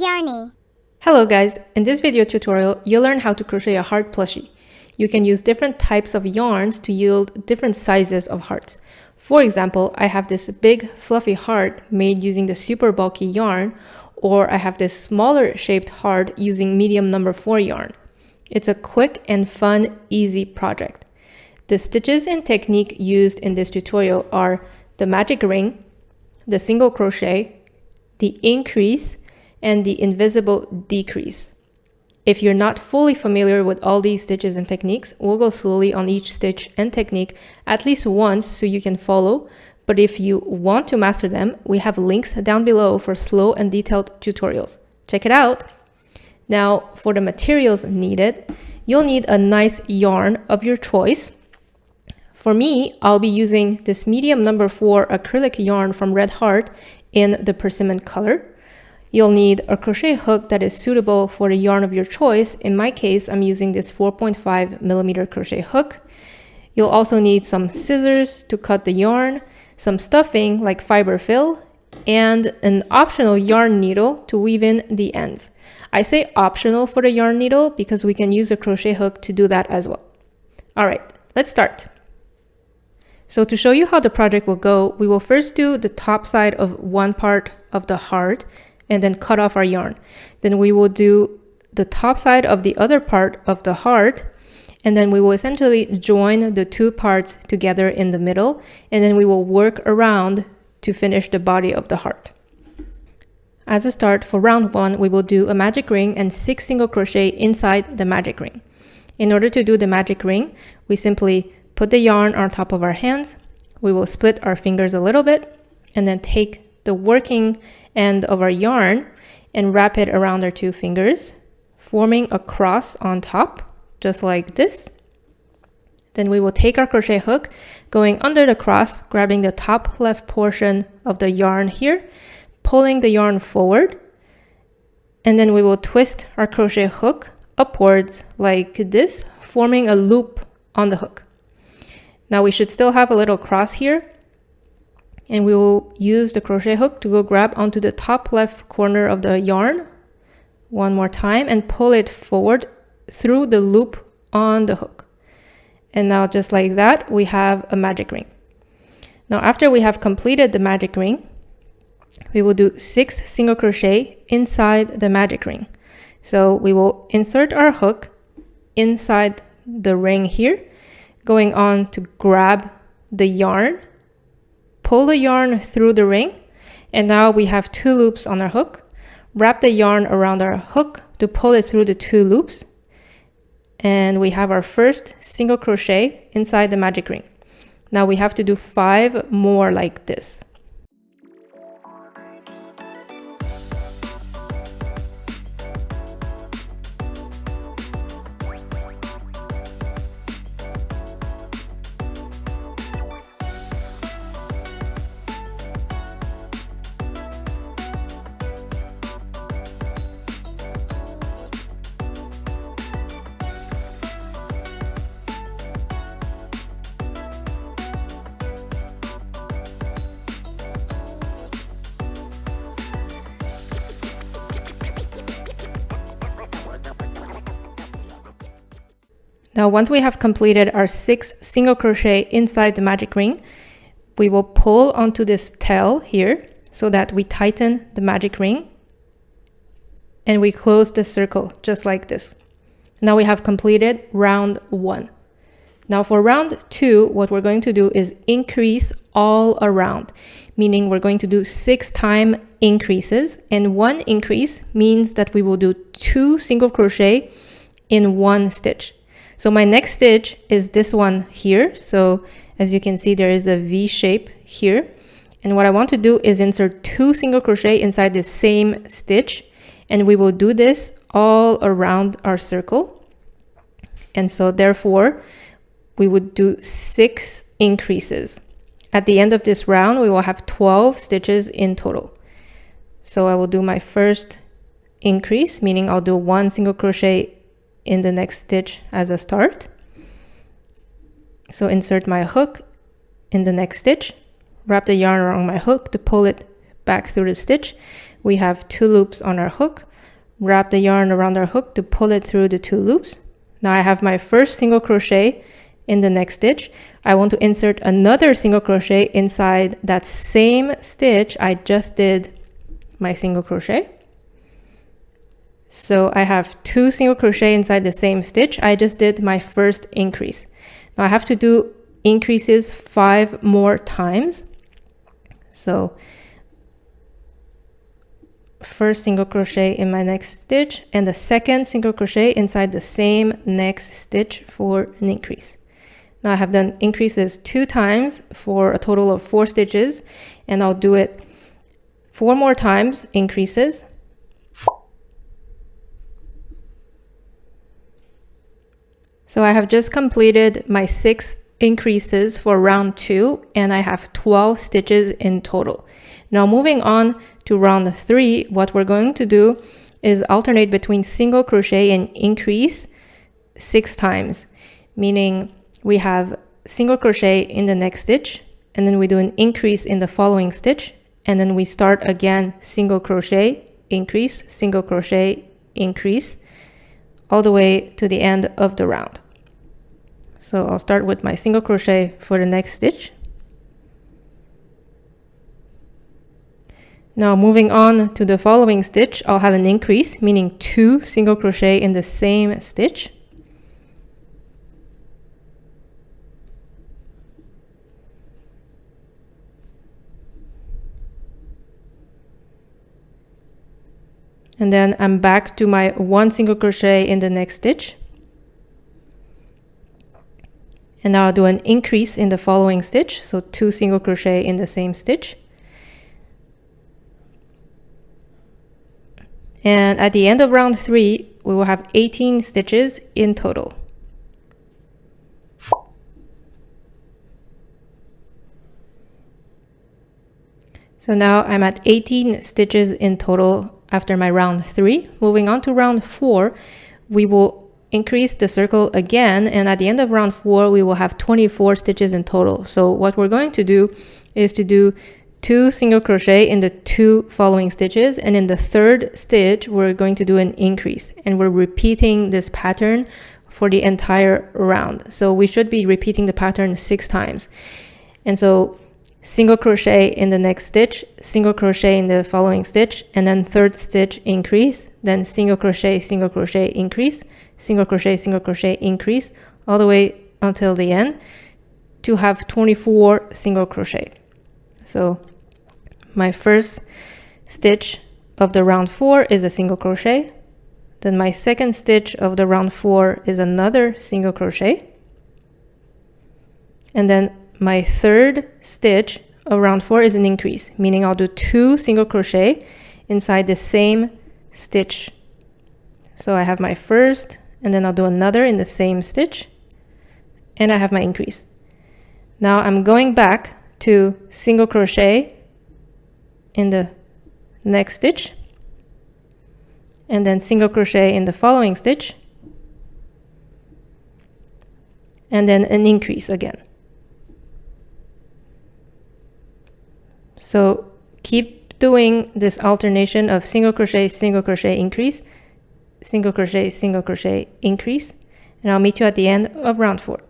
Yarny. Hello guys, in this video tutorial, you'll learn how to crochet a heart plushie. You can use different types of yarns to yield different sizes of hearts. For example, I have this big fluffy heart made using the super bulky yarn, or I have this smaller shaped heart using medium number 4 yarn. It's a quick and fun, easy project. The stitches and technique used in this tutorial are the magic ring, the single crochet, the increase, and the invisible decrease. If you're not fully familiar with all these stitches and techniques, we'll go slowly on each stitch and technique at least once so you can follow. But if you want to master them, we have links down below for slow and detailed tutorials. Check it out! Now, for the materials needed, you'll need a nice yarn of your choice. For me, I'll be using this medium number 4 acrylic yarn from Red Heart in the persimmon color. You'll need a crochet hook that is suitable for the yarn of your choice. In my case, I'm using this 4.5 millimeter crochet hook. You'll also need some scissors to cut the yarn, some stuffing like fiber fill, and an optional yarn needle to weave in the ends. I say optional for the yarn needle because we can use a crochet hook to do that as well. All right, let's start. So to show you how the project will go, we will first do the top side of one part of the heart and then cut off our yarn. Then we will do the top side of the other part of the heart, and then we will essentially join the two parts together in the middle, and then we will work around to finish the body of the heart. As a start, for round 1, we will do a magic ring and 6 single crochet inside the magic ring. In order to do the magic ring, we simply put the yarn on top of our hands. We will split our fingers a little bit, and then take the working end of our yarn and wrap it around our 2 fingers, forming a cross on top, just like this. Then we will take our crochet hook, going under the cross, grabbing the top left portion of the yarn here, pulling the yarn forward, and then we will twist our crochet hook upwards like this, forming a loop on the hook. Now we should still have a little cross here, and we will use the crochet hook to go grab onto the top left corner of the yarn one more time and pull it forward through the loop on the hook. And now just like that, we have a magic ring. Now after we have completed the magic ring, we will do 6 single crochet inside the magic ring. So we will insert our hook inside the ring here, going on to grab the yarn, pull the yarn through the ring, and now we have 2 loops on our hook. Wrap the yarn around our hook to pull it through the 2 loops, and we have our first single crochet inside the magic ring. Now we have to do 5 more like this. Now once we have completed our 6 single crochet inside the magic ring, we will pull onto this tail here so that we tighten the magic ring and we close the circle just like this. Now we have completed round 1. Now for round 2, what we're going to do is increase all around, meaning we're going to do 6 time increases, and 1 increase means that we will do 2 single crochet in 1 stitch. So my next stitch is this one here. So as you can see, there is a V shape here. And what I want to do is insert 2 single crochet inside the same stitch. And we will do this all around our circle. And so therefore, we would do 6 increases. At the end of this round, we will have 12 stitches in total. So I will do my first increase, meaning I'll do 1 single crochet in the next stitch as a start. So insert my hook in the next stitch, wrap the yarn around my hook to pull it back through the stitch. we have 2 loops on our hook. Wrap the yarn around our hook to pull it through the 2 loops. Now I have my first single crochet in the next stitch. I want to insert another single crochet inside that same stitch I just did my single crochet. So I have 2 single crochet inside the same stitch. I just did my first increase. Now I have to do increases 5 more times. So first single crochet in my next stitch and the second single crochet inside the same next stitch for an increase. Now I have done increases 2 times for a total of 4 stitches, and I'll do it 4 more times, increases. So I have just completed my 6 increases for round 2, and I have 12 stitches in total. Now moving on to round 3, what we're going to do is alternate between single crochet and increase 6 times, meaning we have single crochet in the next stitch, and then we do an increase in the following stitch, and then we start again single crochet, increase, single crochet, increase, all the way to the end of the round. So I'll start with my single crochet for the next stitch. Now moving on to the following stitch, I'll have an increase, meaning 2 single crochet in the same stitch. And then I'm back to my 1 single crochet in the next stitch. And now I'll do an increase in the following stitch, so 2 single crochet in the same stitch. And at the end of round 3, we will have 18 stitches in total. So now I'm at 18 stitches in total after my round 3. Moving on to round 4, we will increase the circle again, and at the end of round 4, we will have 24 stitches in total. So what we're going to do is to do 2 single crochet in the 2 following stitches, and in the 3rd stitch we're going to do an increase, and we're repeating this pattern for the entire round. So we should be repeating the pattern 6 times. And so single crochet in the next stitch, single crochet in the following stitch, and then 3rd stitch increase, then single crochet increase, single crochet increase, all the way until the end to have 24 single crochet. So my first stitch of the round 4 is a single crochet. Then my second stitch of the round 4 is another single crochet. And then my 3rd stitch of round 4 is an increase, meaning I'll do 2 single crochet inside the same stitch. So I have my first, and then I'll do another in the same stitch, and I have my increase. Now I'm going back to single crochet in the next stitch, and then single crochet in the following stitch, and then an increase again. So keep doing this alternation of single crochet, increase, single crochet, increase, and I'll meet you at the end of round 4.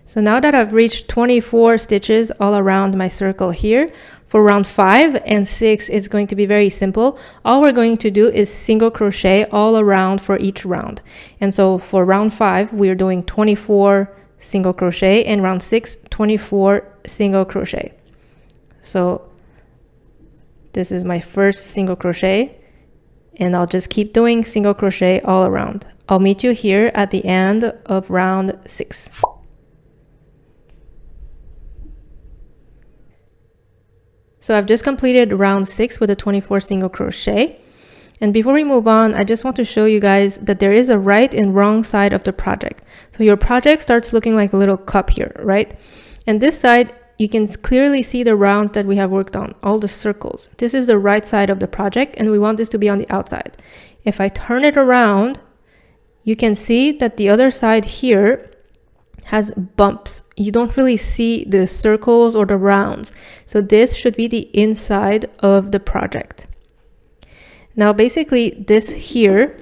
So now that I've reached 24 stitches all around my circle here, for round 5 and 6, it's going to be very simple. All we're going to do is single crochet all around for each round. And so for round 5, we are doing 24 single crochet, and round 6, 24 single crochet. So this is my first single crochet, and I'll just keep doing single crochet all around. I'll meet you here at the end of round 6. So I've just completed round 6 with a 24 single crochet. And before we move on, I just want to show you guys that there is a right and wrong side of the project. So your project starts looking like a little cup here, right? And this side, you can clearly see the rounds that we have worked on, all the circles. This is the right side of the project, and we want this to be on the outside. If I turn it around, you can see that the other side here has bumps. You don't really see the circles or the rounds. So this should be the inside of the project. Now basically this here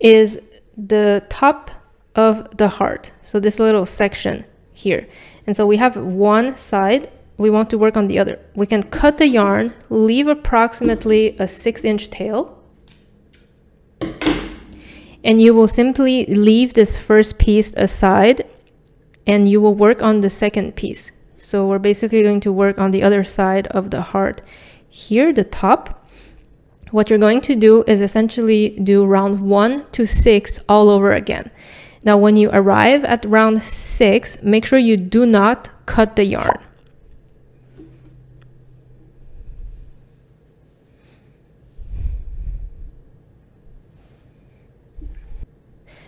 is the top of the heart. So this little section here. And so we have one side, we want to work on the other. We can cut the yarn, leave approximately a 6-inch tail, and you will simply leave this first piece aside and you will work on the second piece. So we're basically going to work on the other side of the heart. Here, the top, what you're going to do is essentially do round 1 to 6 all over again. Now, when you arrive at round 6, make sure you do not cut the yarn.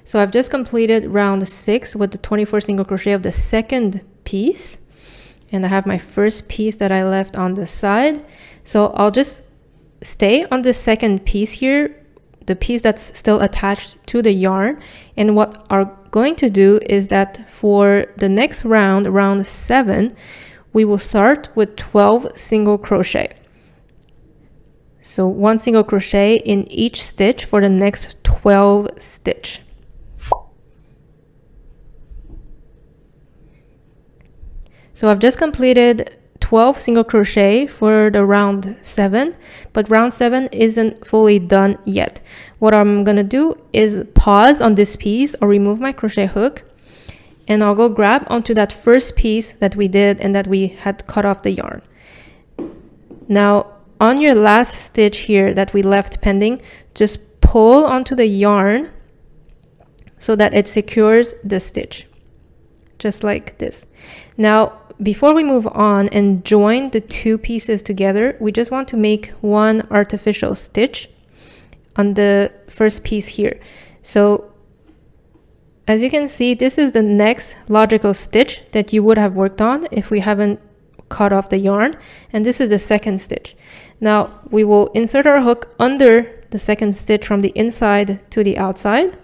So I've just completed round 6 with the 24 single crochet of the second piece. And I have my first piece that I left on the side. So I'll just stay on the second piece here, the piece that's still attached to the yarn. And what I'm going to do is that for the next round, round 7, we will start with 12 single crochet. So 1 single crochet in each stitch for the next 12 stitch. So I've just completed 12 single crochet for the round 7, but round 7 isn't fully done yet. What I'm gonna do is pause on this piece or remove my crochet hook, and I'll go grab onto that first piece that we did and that we had cut off the yarn. Now on your last stitch here that we left pending, just pull onto the yarn so that it secures the stitch, just like this. Now before we move on and join the two pieces together, we just want to make one artificial stitch on the first piece here. So as you can see, this is the next logical stitch that you would have worked on if we haven't cut off the yarn, and this is the second stitch. Now we will insert our hook under the second stitch from the inside to the outside,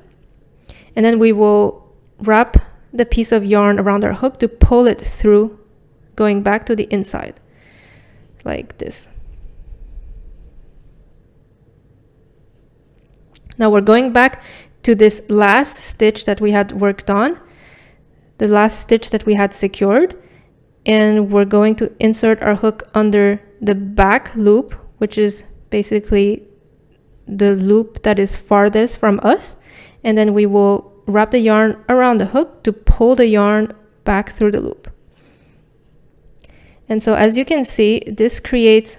and then we will wrap the piece of yarn around our hook to pull it through, going back to the inside like this. Now we're going back to this last stitch that we had worked on, the last stitch that we had secured, and we're going to insert our hook under the back loop, which is basically the loop that is farthest from us, and then we will wrap the yarn around the hook to pull the yarn back through the loop. And so as you can see, this creates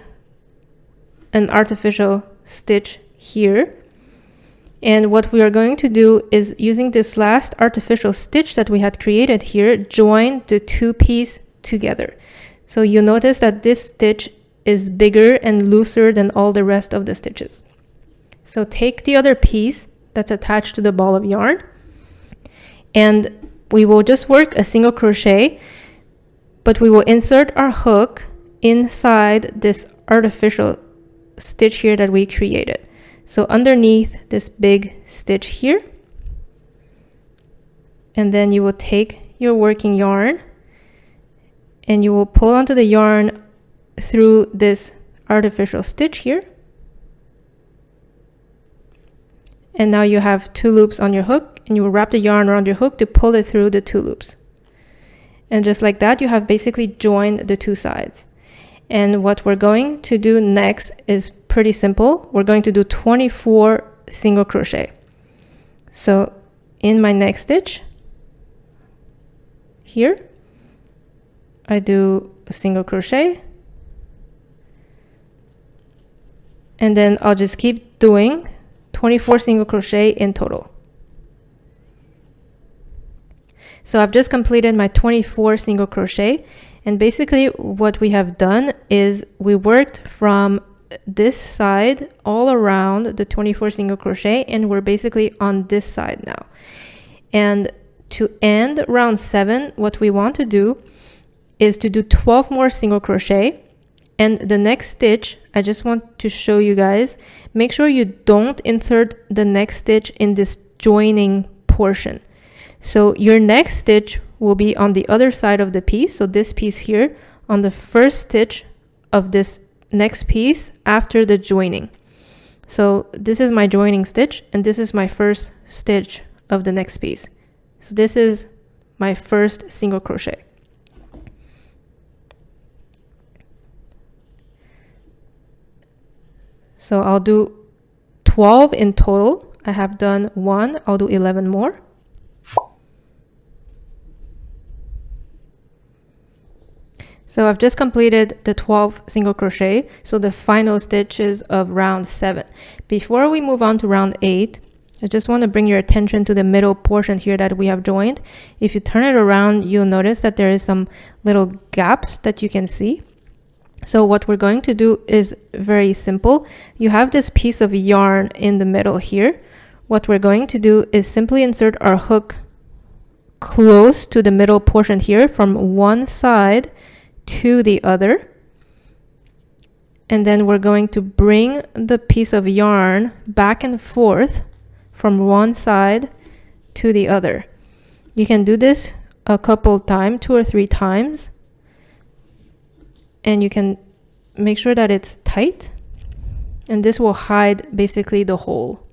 an artificial stitch here. And what we are going to do is, using this last artificial stitch that we had created here, join the two pieces together. So you'll notice that this stitch is bigger and looser than all the rest of the stitches. So take the other piece that's attached to the ball of yarn, and we will just work a single crochet, but we will insert our hook inside this artificial stitch here that we created. So underneath this big stitch here, and then you will take your working yarn and you will pull onto the yarn through this artificial stitch here. And now you have two loops on your hook, and you will wrap the yarn around your hook to pull it through the two loops. And just like that, you have basically joined the two sides. And what we're going to do next is pretty simple. We're going to do 24 single crochet. So in my next stitch here, I do a single crochet, and then I'll just keep doing 24 single crochet in total. So I've just completed my 24 single crochet, and basically what we have done is we worked from this side all around the 24 single crochet, and we're basically on this side now. And to end round 7, what we want to do is to do 12 more single crochet. And the next stitch, I just want to show you guys, make sure you don't insert the next stitch in this joining portion. So your next stitch will be on the other side of the piece. So this piece here on the first stitch of this next piece after the joining. So this is my joining stitch and this is my first stitch of the next piece. So this is my first single crochet. So I'll do 12 in total. I have done 1, I'll do 11 more. So I've just completed the 12 single crochet, so the final stitches of round 7. Before we move on to round 8, I just want to bring your attention to the middle portion here that we have joined. If you turn it around, you'll notice that there is some little gaps that you can see. So what we're going to do is very simple. You have this piece of yarn in the middle here. What we're going to do is simply insert our hook close to the middle portion here from one side to the other. And then we're going to bring the piece of yarn back and forth from one side to the other. You can do this a couple times, 2 or 3 times. And you can make sure that it's tight. And this will hide basically the hole.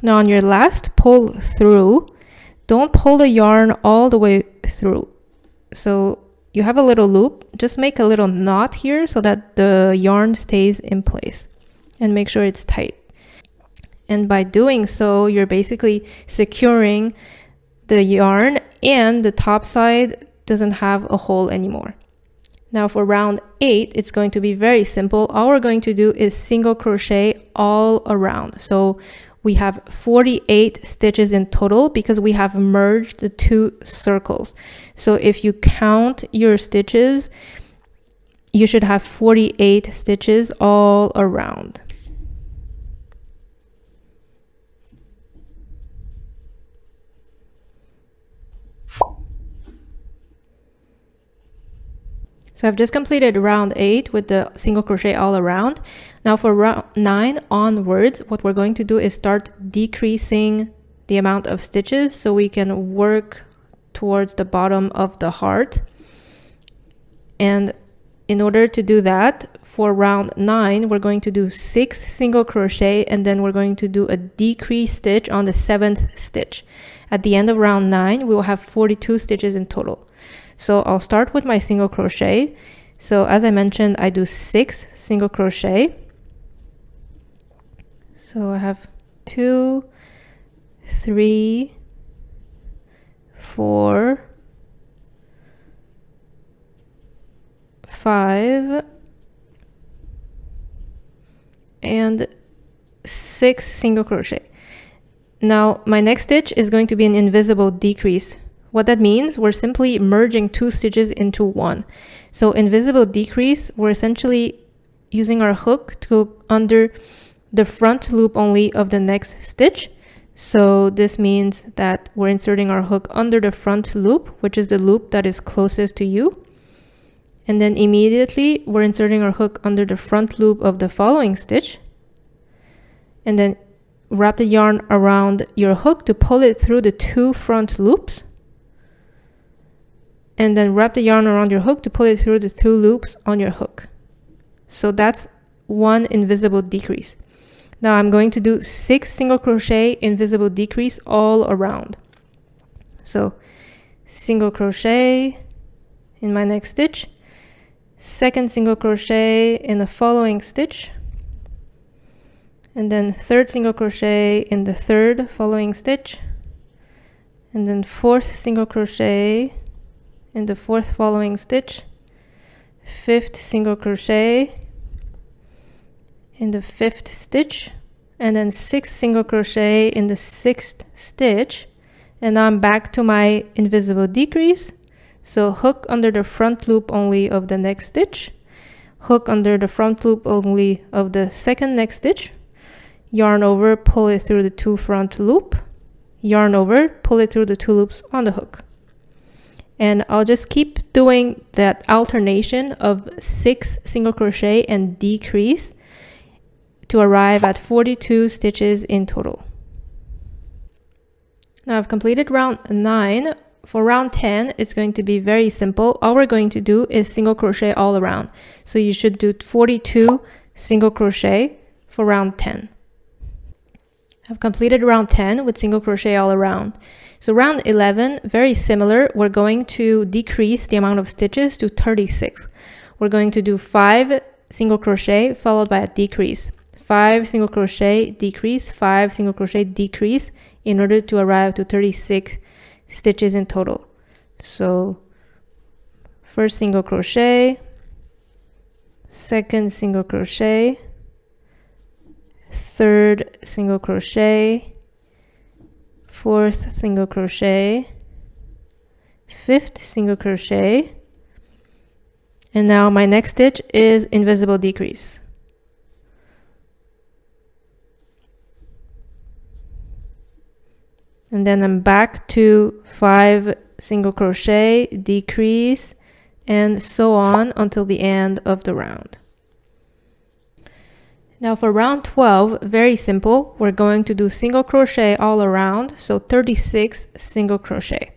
Now on your last pull through, don't pull the yarn all the way through. So you have a little loop, just make a little knot here so that the yarn stays in place and make sure it's tight. And by doing so, you're basically securing the yarn and the top side doesn't have a hole anymore. Now for round 8, it's going to be very simple. All we're going to do is single crochet all around. So we have 48 stitches in total because we have merged the 2 circles. So if you count your stitches, you should have 48 stitches all around. So I've just completed round 8 with the single crochet all around. Now for round 9 onwards, what we're going to do is start decreasing the amount of stitches so we can work towards the bottom of the heart. And in order to do that, for round 9, we're going to do 6 single crochet and then we're going to do a decrease stitch on the 7th stitch. At the end of round 9, we will have 42 stitches in total. So I'll start with my single crochet. So as I mentioned, I do 6 single crochet. So I have 2, 3, 4, 5, and 6 single crochet. Now my next stitch is going to be an invisible decrease. What that means, we're simply merging 2 stitches into one. So invisible decrease, we're essentially using our hook to go under the front loop only of the next stitch. So this means that we're inserting our hook under the front loop, which is the loop that is closest to you. And then immediately we're inserting our hook under the front loop of the following stitch. And then wrap the yarn around your hook to pull it through the 2 front loops. And then wrap the yarn around your hook to pull it through the 2 loops on your hook. So that's one invisible decrease. Now I'm going to do 6 single crochet invisible decrease all around. So single crochet in my next stitch, 2nd single crochet in the following stitch, and then 3rd single crochet in the 3rd following stitch, and then 4th single crochet in the 4th following stitch, 5th single crochet in the 5th stitch, and then 6th single crochet in the 6th stitch. And now I'm back to my invisible decrease. So hook under the front loop only of the next stitch, hook under the front loop only of the 2nd next stitch, yarn over, pull it through the 2 front loop, yarn over, pull it through the 2 loops on the hook. And I'll just keep doing that alternation of 6 single crochet and decrease to arrive at 42 stitches in total. Now I've completed round 9. For round 10, it's going to be very simple. All we're going to do is single crochet all around. So you should do 42 single crochet for round 10. I've completed round 10 with single crochet all around. So round 11, very similar. We're going to decrease the amount of stitches to 36. We're going to do 5 single crochet followed by a decrease. 5 single crochet, decrease, 5 single crochet, decrease in order to arrive to 36 stitches in total. So first single crochet, second single crochet, third single crochet, fourth single crochet, fifth single crochet, and now my next stitch is invisible decrease. And then I'm back to 5 single crochet, decrease, and so on until the end of the round. Now for round 12, very simple. We're going to do single crochet all around, so 36 single crochet.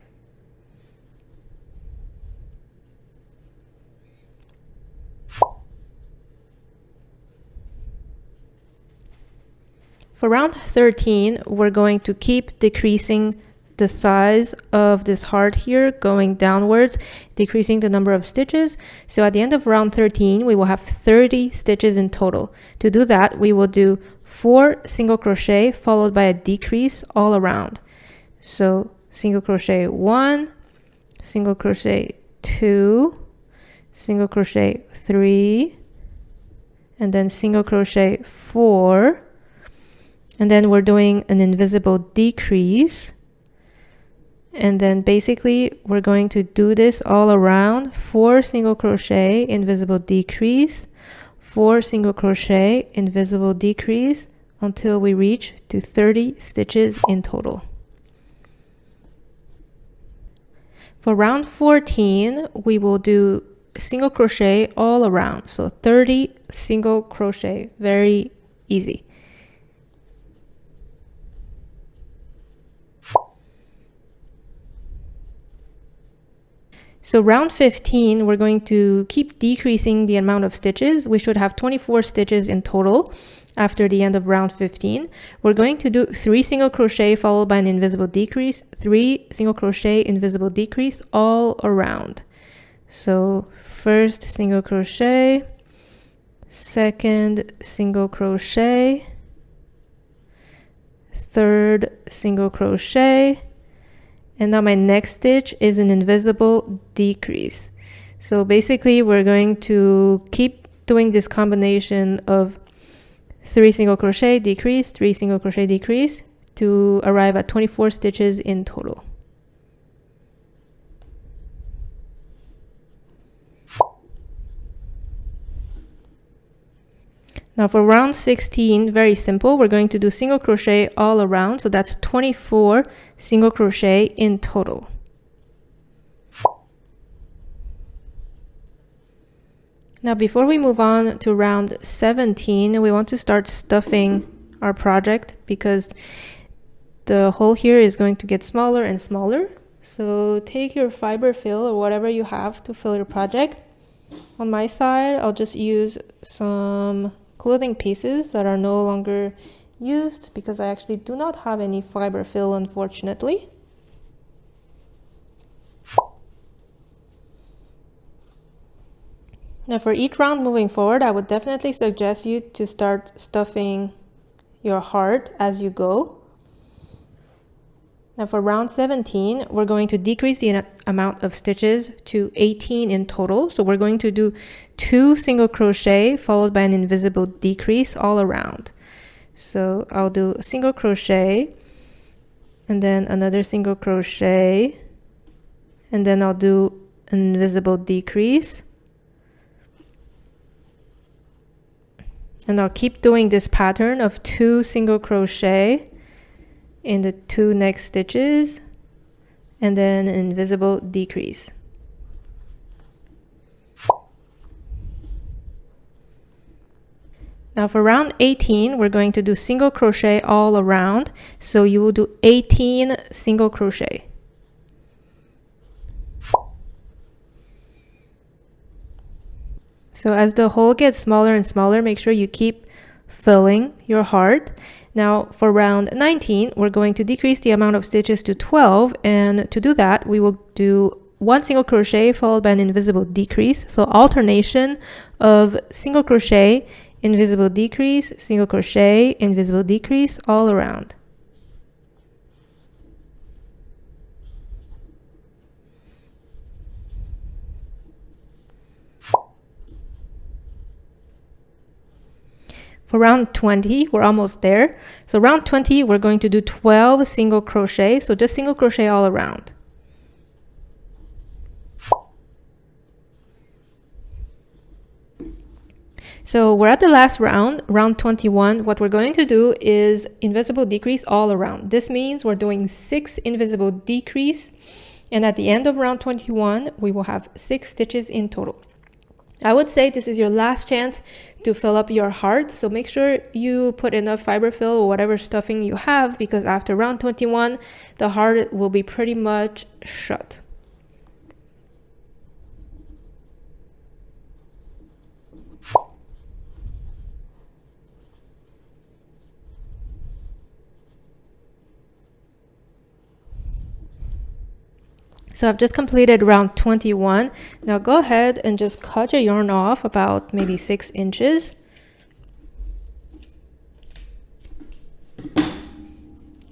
For round 13, we're going to keep decreasing the size of this heart here, going downwards, decreasing the number of stitches. So at the end of round 13, we will have 30 stitches in total. To do that, we will do 4 single crochet followed by a decrease all around. So single crochet 1, single crochet 2, single crochet 3, and then single crochet 4. And then we're doing an invisible decrease. And then basically we're going to do this all around. 4 single crochet, invisible decrease, 4 single crochet, invisible decrease until we reach to 30 stitches in total. For round 14, we will do single crochet all around. So 30 single crochet, very easy. So round 15, we're going to keep decreasing the amount of stitches. We should have 24 stitches in total after the end of round 15. We're going to do 3 single crochet followed by an invisible decrease, 3 single crochet, invisible decrease all around. So first single crochet, second single crochet, third single crochet, and now my next stitch is an invisible decrease. So basically we're going to keep doing this combination of 3 single crochet, decrease, 3 single crochet, decrease to arrive at 24 stitches in total. Now for round 16, very simple. We're going to do single crochet all around. So that's 24 single crochet in total. Now before we move on to round 17, we want to start stuffing our project because the hole here is going to get smaller and smaller. So take your fiber fill or whatever you have to fill your project. On my side, I'll just use some clothing pieces that are no longer used because I actually do not have any fiber fill, unfortunately. Now for each round moving forward, I would definitely suggest you to start stuffing your heart as you go. Now for round 17, we're going to decrease the amount of stitches to 18 in total. So we're going to do 2 single crochet followed by an invisible decrease all around. So I'll do a single crochet and then another single crochet, and then I'll do an invisible decrease. And I'll keep doing this pattern of 2 single crochet in the 2 next stitches and then an invisible decrease. Now for round 18, we're going to do single crochet all around. So you will do 18 single crochet. So as the hole gets smaller and smaller, make sure you keep filling your heart. Now for round 19, we're going to decrease the amount of stitches to 12. And to do that, we will do one single crochet followed by an invisible decrease. So alternation of single crochet, invisible decrease, single crochet, invisible decrease all around. For round 20, we're almost there. So round 20, we're going to do 12 single crochet. So just single crochet all around. So we're at the last round, round 21. What we're going to do is invisible decrease all around. This means we're doing 6 invisible decrease. And at the end of round 21, we will have 6 stitches in total. I would say this is your last chance to fill up your heart. So make sure you put enough fiberfill or whatever stuffing you have, because after round 21, the heart will be pretty much shut. So I've just completed round 21. Now go ahead and just cut your yarn off about maybe 6 inches.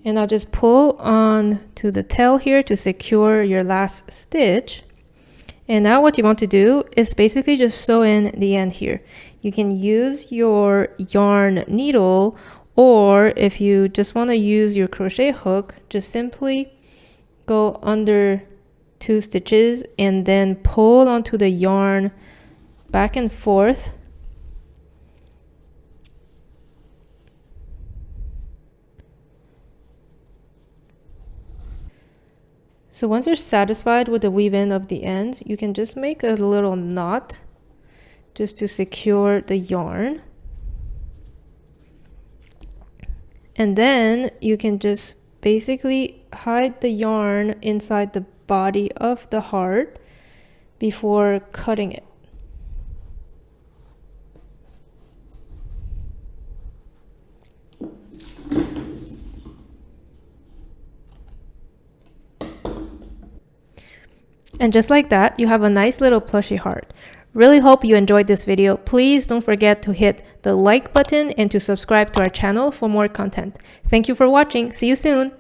And I'll just pull on to the tail here to secure your last stitch. And now what you want to do is basically just sew in the end here. You can use your yarn needle, or if you just want to use your crochet hook, just simply go under 2 stitches and then pull onto the yarn back and forth. So once you're satisfied with the weave in of the ends, you can just make a little knot just to secure the yarn. And then you can just basically hide the yarn inside the body of the heart before cutting it. And just like that, you have a nice little plushie heart. Really hope you enjoyed this video. Please don't forget to hit the like button and to subscribe to our channel for more content. Thank you for watching. See you soon.